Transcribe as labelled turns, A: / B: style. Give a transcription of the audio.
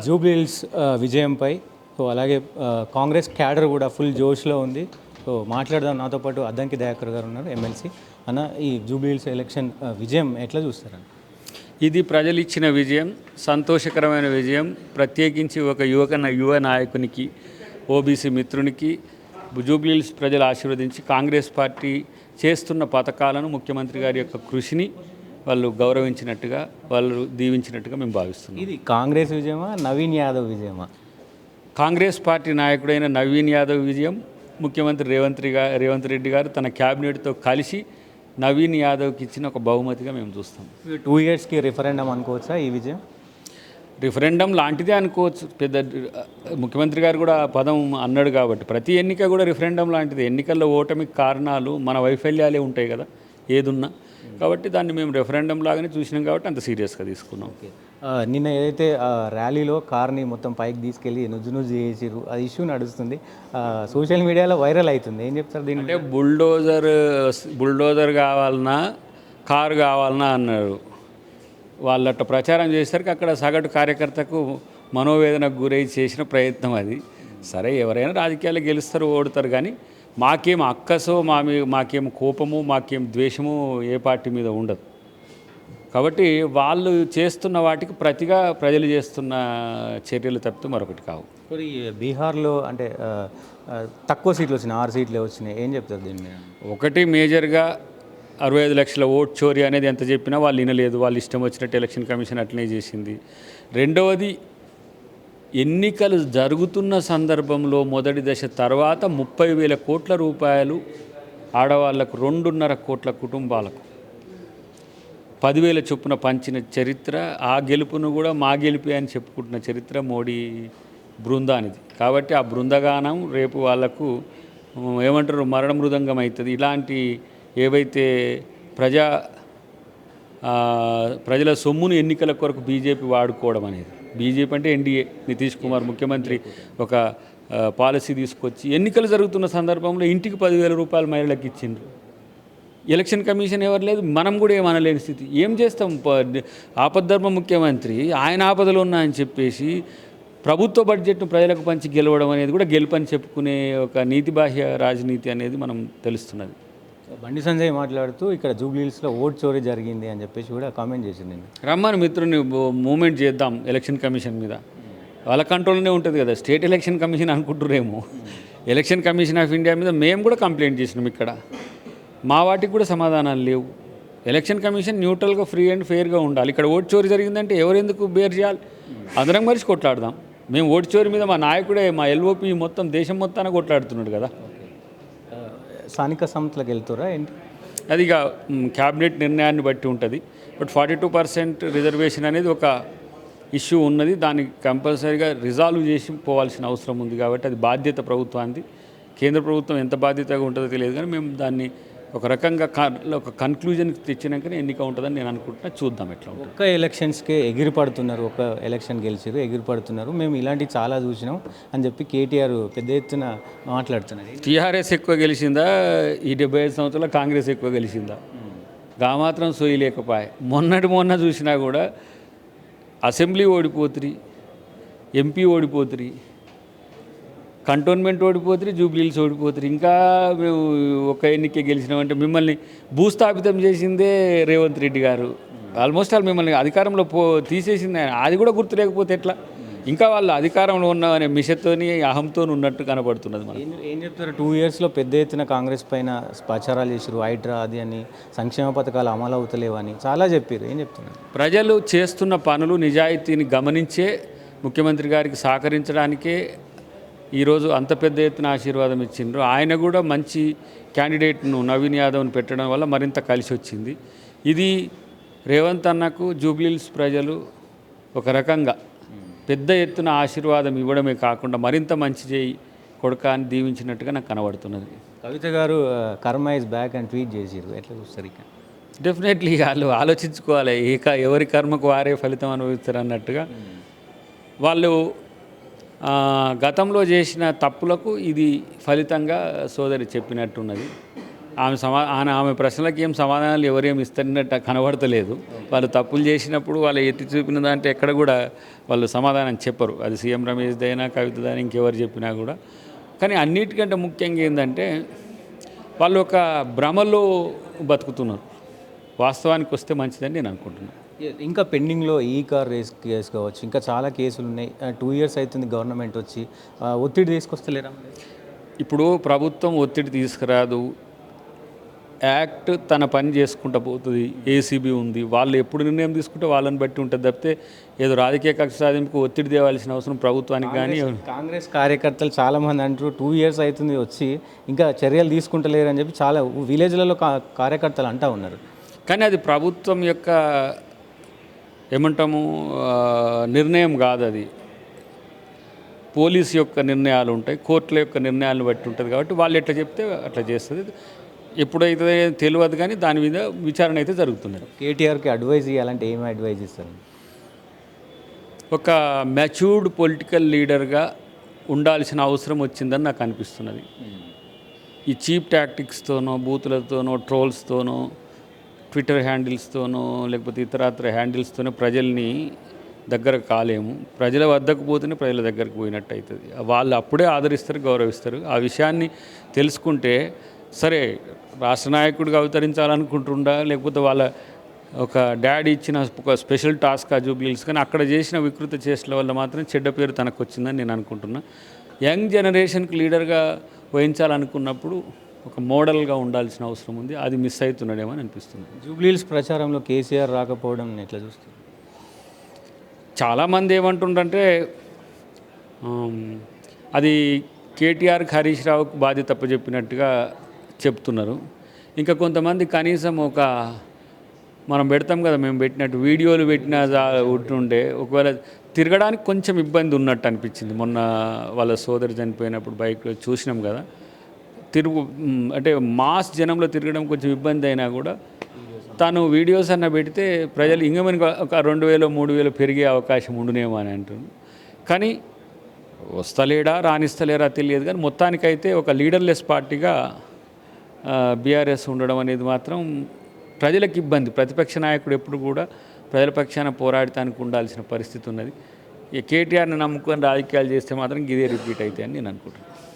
A: Jubilee Hills విజయంపై so అలాగే Congress cadre కూడా full జోష్లో ఉంది. సో మాట్లాడదాం. నాతో పాటు అద్దంకి దయాకర్ గారు ఉన్నారు, ఎమ్మెల్సీ. అన్న, ఈ జూబ్లీహిల్స్ ఎలక్షన్ విజయం ఎట్లా చూస్తారన్న?
B: ఇది ప్రజలు ఇచ్చిన విజయం, సంతోషకరమైన విజయం. ప్రత్యేకించి ఒక యువ నాయకునికి, ఓబీసీ మిత్రునికి జూబ్లీహిల్స్ ప్రజలు ఆశీర్వదించి కాంగ్రెస్ పార్టీ చేస్తున్న పథకాలను, ముఖ్యమంత్రి గారి యొక్క కృషిని వాళ్ళు గౌరవించినట్టుగా, వాళ్ళు దీవించినట్టుగా మేము భావిస్తున్నాం.
A: ఇది కాంగ్రెస్ విజయమా, నవీన్ యాదవ్ విజయమా?
B: కాంగ్రెస్ పార్టీ నాయకుడైన నవీన్ యాదవ్ విజయం. ముఖ్యమంత్రి రేవంత్ రెడ్డి గారు తన క్యాబినెట్తో కలిసి నవీన్ యాదవ్కి ఇచ్చిన ఒక బహుమతిగా మేము చూస్తాం.
A: 2 ఇయర్స్కి రిఫరెండం అనుకోవచ్చా ఈ విజయం?
B: రిఫరెండం లాంటిదే అనుకోవచ్చు. పెద్ద ముఖ్యమంత్రి గారు కూడా ఆ పదం అన్నాడు కాబట్టి ప్రతి ఎన్నిక కూడా రిఫరెండం లాంటిది. ఎన్నికల్లో ఓటమికి కారణాలు మన వైఫల్యాలే ఉంటాయి కదా ఏదున్నా. కాబట్టి దాన్ని మేము రెఫరెండం లాగానే చూసినాం కాబట్టి అంత సీరియస్గా తీసుకున్నాం.
A: నిన్న ఏదైతే ర్యాలీలో కార్ని మొత్తం పైకి తీసుకెళ్ళి నుజ్జు చేసిరు, అది ఇష్యూ నడుస్తుంది, సోషల్ మీడియాలో వైరల్ అవుతుంది. ఏం చెప్తారు దీన్ని?
B: అంటే బుల్డోజర్ కావాలన్నా, కారు కావాలన్నా అన్నారు. వాళ్ళట్ట ప్రచారం చేసేసరికి అక్కడ సగటు కార్యకర్తకు మనోవేదనకు గురై చేసిన ప్రయత్నం అది. సరే, ఎవరైనా రాజకీయాలు గెలుస్తారు, ఓడుతారు, కానీ మాకేం అక్కసో మాకేం కోపము, మాకేం ద్వేషము ఏ పార్టీ మీద ఉండదు. కాబట్టి వాళ్ళు చేస్తున్న వాటికి ప్రతిగా ప్రజలు చేస్తున్న చర్యలు తప్పితే మరొకటి కావు.
A: మరి బీహార్లో అంటే తక్కువ సీట్లు వచ్చినాయి, 6 సీట్లే వచ్చినాయి. ఏం చెప్తారు దీని మీద?
B: ఒకటి మేజర్గా 65 లక్షల ఓట్ చోరీ అనేది ఎంత చెప్పినా వాళ్ళు వినలేదు. వాళ్ళు ఇష్టం వచ్చినట్టు ఎలక్షన్ కమిషన్ అట్లనే చేసింది. రెండవది, ఎన్నికలు జరుగుతున్న సందర్భంలో మొదటి దశ తర్వాత 30,000 కోట్ల రూపాయలు ఆడవాళ్లకు, 2.5 కోట్ల కుటుంబాలకు 10,000 చొప్పున పంచిన చరిత్ర, ఆ గెలుపును కూడా మా గెలిపే అని చెప్పుకుంటున్న చరిత్ర మోడీ బృందానిది. కాబట్టి ఆ బృందగానం రేపు వాళ్లకు ఏమంటారు, మరణ మృదంగం అవుతుంది. ఇలాంటి ఏవైతే ప్రజల సొమ్మును ఎన్నికల కొరకు బీజేపీ వాడుకోవడం అనేది. బీజేపీ అంటే ఎన్డీఏ, నితీష్ కుమార్ ముఖ్యమంత్రి ఒక పాలసీ తీసుకొచ్చి ఎన్నికలు జరుగుతున్న సందర్భంలో ఇంటికి 10,000 రూపాయలు మహిళలకు ఇచ్చిండ్రు. ఎలక్షన్ కమిషన్ ఎవరు లేదు, మనం కూడా ఏమనలేని స్థితి. ఏం చేస్తాం? ఆపద్ధర్మ ముఖ్యమంత్రి, ఆయన ఆపదలో ఉన్నా అని చెప్పేసి ప్రభుత్వ బడ్జెట్ను ప్రజలకు పంచి గెలవడం అనేది కూడా గెలుపని చెప్పుకునే ఒక నీతిబాహ్య రాజనీతి అనేది మనం తెలుస్తున్నది.
A: బండి సంజయ్ మాట్లాడుతూ ఇక్కడ జూబ్లీహిల్స్లో ఓట్ చోరీ జరిగింది అని చెప్పేసి కూడా కామెంట్ చేసింది. నేను
B: రమ్మని మిత్రుని మూమెంట్ చేద్దాం ఎలక్షన్ కమిషన్ మీద. వాళ్ళ కంట్రోల్లోనే ఉంటుంది కదా, స్టేట్ ఎలక్షన్ కమిషన్ అనుకుంటురేమో. ఎలక్షన్ కమిషన్ ఆఫ్ ఇండియా మీద మేము కూడా కంప్లైంట్ చేసినాం. ఇక్కడ మా వాటికి కూడా సమాధానాలు లేవు. ఎలక్షన్ కమిషన్ న్యూట్రల్గా, ఫ్రీ అండ్ ఫెయిర్గా ఉండాలి. ఇక్కడ ఓటు చోరీ జరిగిందంటే ఎవరెందుకు బేర్ చేయాలి? అందరం కలిసి కొట్లాడదాం. మేము ఓటు చోరీ మీద మా నాయకుడే, మా ఎల్ఓపి మొత్తం దేశం మొత్తాన కొట్లాడుతున్నాడు కదా.
A: స్థానిక సంస్థలకు వెళ్తారా ఏంటి?
B: అది ఇక క్యాబినెట్ నిర్ణయాన్ని బట్టి ఉంటుంది. బట్ 42% రిజర్వేషన్ అనేది ఒక ఇష్యూ ఉన్నది. దాన్ని కంపల్సరీగా రిజాల్వ్ చేసి పోవాల్సిన అవసరం ఉంది. కాబట్టి అది బాధ్యత ప్రభుత్వానికి. కేంద్ర ప్రభుత్వం ఎంత బాధ్యతగా ఉంటుందో తెలియదు, కానీ మేము దాన్ని ఒక రకంగా ఒక కన్క్లూజన్కి తెచ్చినాకనే ఎన్నిక ఉంటుందని నేను అనుకుంటున్నా. చూద్దాం ఎట్లా ఉంటుంది.
A: ఒక్క ఎలక్షన్స్కే ఎగిరిపడుతున్నారు, ఒక ఎలక్షన్ గెలిచారు, ఎగిరిపడుతున్నారు, మేము ఇలాంటివి చాలా చూసినాం అని చెప్పి కేటీఆర్ పెద్ద ఎత్తున మాట్లాడుతున్నారు.
B: టీఆర్ఎస్ ఎక్కువ గెలిచిందా, ఈ 75 సంవత్సరాల కాంగ్రెస్ ఎక్కువ గెలిచిందా? గా మాత్రం సోయి లేకపోయా. మొన్న చూసినా కూడా అసెంబ్లీ ఓడిపోతురి, ఎంపీ ఓడిపోతురి, కంటోన్మెంట్ ఓడిపోతురి, జూబ్లీహిల్స్ ఓడిపోతురి. ఇంకా మేము ఒక ఎన్నికే గెలిచినామంటే మిమ్మల్ని భూస్థాపితం చేసిందే రేవంత్ రెడ్డి గారు. ఆల్మోస్ట్ ఆల్ మిమ్మల్ని అధికారంలో తీసేసింది ఆయన. అది కూడా గుర్తు లేకపోతే ఎట్లా? ఇంకా వాళ్ళు అధికారంలో ఉన్నామనే మిషతోని, అహంతో ఉన్నట్టు కనబడుతున్నది. మనం
A: ఏం చెప్తారు? 2 ఇయర్స్లో పెద్ద ఎత్తున కాంగ్రెస్ పైన ప్రచారాలు చేసారు, హైడ్రా అది అని, సంక్షేమ పథకాలు అమలు అవుతలేవని చాలా చెప్పారు. ఏం చెప్తున్నారు?
B: ప్రజలు చేస్తున్న పనులు నిజాయితీని గమనించే ముఖ్యమంత్రి గారికి సహకరించడానికే ఈరోజు అంత పెద్ద ఎత్తున ఆశీర్వాదం ఇచ్చిండ్రు. ఆయన కూడా మంచి క్యాండిడేట్ను నవీన్ యాదవ్ని పెట్టడం వల్ల మరింత కలిసి వచ్చింది. ఇది రేవంత్ అన్నకు జూబ్లీహిల్స్ ప్రజలు ఒక రకంగా పెద్ద ఎత్తున ఆశీర్వాదం ఇవ్వడమే కాకుండా మరింత మంచి చేయి కొడుక అని దీవించినట్టుగా నాకు కనబడుతున్నది.
A: కవిత గారు కర్మ ఇస్ బ్యాక్ అని ట్వీట్ చేసారు. ఎట్లా చూస్తారు? ఇక
B: డెఫినెట్లీ వాళ్ళు ఆలోచించుకోవాలి. ఎవరి కర్మకు వారే ఫలితం అనుభవిస్తారు అన్నట్టుగా. వాళ్ళు గతంలో చేసిన తప్పులకు ఇది ఫలితంగా సోదరి చెప్పినట్టున్నది. ఆమె ప్రశ్నలకు ఏం సమాధానాలు ఎవరేమి ఇస్తున్నట్టు కనబడతలేదు. వాళ్ళు తప్పులు చేసినప్పుడు వాళ్ళు ఎత్తి చూపిన దాంట్లో ఎక్కడ కూడా వాళ్ళు సమాధానం చెప్పరు. అది సీఎం రమేష్దైనా కవితదైనా ఇంకెవరు చెప్పినా కూడా. కానీ అన్నిటికంటే ముఖ్యంగా ఏంటంటే వాళ్ళు ఒక భ్రమలో బతుకుతున్నారు. వాస్తవానికి వస్తే మంచిదని నేను అనుకుంటున్నాను.
A: ఇంకా పెండింగ్లో ఈ కార్ రేస్ కేసు కావచ్చు, ఇంకా చాలా కేసులు ఉన్నాయి. 2 years అవుతుంది గవర్నమెంట్ వచ్చి. ఒత్తిడి తీసుకొస్తలేరా?
B: ఇప్పుడు ప్రభుత్వం ఒత్తిడి తీసుకురాదు. యాక్ట్ తన పని చేసుకుంటూ పోతుంది. ఏసీబీ ఉంది, వాళ్ళు ఎప్పుడు నిర్ణయం తీసుకుంటే వాళ్ళని బట్టి ఉంటుంది తప్పితే ఏదో రాజకీయ కక్ష సాధింపుకు ఒత్తిడి తేవాల్సిన అవసరం ప్రభుత్వానికి కానీ.
A: కాంగ్రెస్ కార్యకర్తలు చాలామంది అంటారు 2 years అవుతుంది వచ్చి ఇంకా చర్యలు తీసుకుంటలేరు అని చెప్పి చాలా విలేజ్లలో కార్యకర్తలు అంటూ ఉన్నారు.
B: కానీ అది ప్రభుత్వం యొక్క ఏమంటాము నిర్ణయం కాదు. అది పోలీసు యొక్క నిర్ణయాలు ఉంటాయి, కోర్టుల యొక్క నిర్ణయాలను బట్టి ఉంటుంది. కాబట్టి వాళ్ళు ఎట్లా చెప్తే అట్లా చేస్తుంది. ఎప్పుడైతే తెలియదు కానీ దాని మీద విచారణ అయితే జరుగుతుంది.
A: కేటీఆర్కి అడ్వైజ్ ఇవ్వాలంటే ఏమి అడ్వైజ్ ఇస్తారు?
B: ఒక మెచ్యూర్డ్ పొలిటికల్ లీడర్గా ఉండాల్సిన అవసరం వచ్చిందని నాకు అనిపిస్తున్నది. ఈ చీప్ టాక్టిక్స్తోనో, బూతులతోనో, ట్రోల్స్తోనో, ట్విట్టర్ హ్యాండిల్స్తోనో లేకపోతే ఇతరత్ర హ్యాండిల్స్తోనో ప్రజల్ని దగ్గర కాలేము. ప్రజల వద్దకు పోతేనే ప్రజల దగ్గరకు పోయినట్టు అవుతుంది. వాళ్ళు అప్పుడే ఆదరిస్తారు, గౌరవిస్తారు. ఆ విషయాన్ని తెలుసుకుంటే సరే రాష్ట్ర నాయకుడిగా అవతరించాలనుకుంటుండా లేకపోతే వాళ్ళ ఒక డాడీ ఇచ్చిన ఒక స్పెషల్ టాస్క్ ఆ జూబ్లీస్, కానీ అక్కడ చేసిన వికృత చేష్టల వల్ల మాత్రం చెడ్డ పేరు తనకు వచ్చిందని నేను అనుకుంటున్నా. యంగ్ జనరేషన్కి లీడర్గా వహించాలనుకున్నప్పుడు ఒక మోడల్గా ఉండాల్సిన అవసరం ఉంది. అది మిస్ అవుతున్నాడేమో అని అనిపిస్తుంది.
A: జూబ్లీస్ ప్రచారంలో కేసీఆర్ రాకపోవడం ఎట్లా చూస్తారు?
B: చాలామంది ఏమంటుండంటే అది కేటీఆర్కి, హరీష్ రావుకు బాధ్యత తప్పచెప్పినట్టుగా చెప్తున్నారు. ఇంకా కొంతమంది కనీసం ఒక మనం పెడతాం కదా, మేము పెట్టినట్టు వీడియోలు పెట్టినా ఉంటుండే ఒకవేళ తిరగడానికి కొంచెం ఇబ్బంది ఉన్నట్టు అనిపించింది. మొన్న వాళ్ళ సోదరు చనిపోయినప్పుడు బైక్లో చూసినాం కదా, అంటే మాస్ జనంలో తిరగడం కొంచెం ఇబ్బంది అయినా కూడా తను వీడియోస్ అన్న పెడితే ప్రజలు ఇంకమని ఒక 2000 3000 పెరిగే అవకాశం ఉండునేమో అని అంటున్నాను. కానీ వస్తలేడా రాణిస్తలేరా తెలియదు. కానీ మొత్తానికైతే ఒక లీడర్లెస్ పార్టీగా బీఆర్ఎస్ ఉండడం అనేది మాత్రం ప్రజలకు ఇబ్బంది. ప్రతిపక్ష నాయకుడు ఎప్పుడు కూడా ప్రజల పక్షాన పోరాడటానికి ఉండాల్సిన పరిస్థితి ఉన్నది. ఈ కేటీఆర్ని నమ్ముకొని రాజకీయాలు చేస్తే మాత్రం ఇదే రిపీట్ అవుతాయని నేను అనుకుంటున్నాను.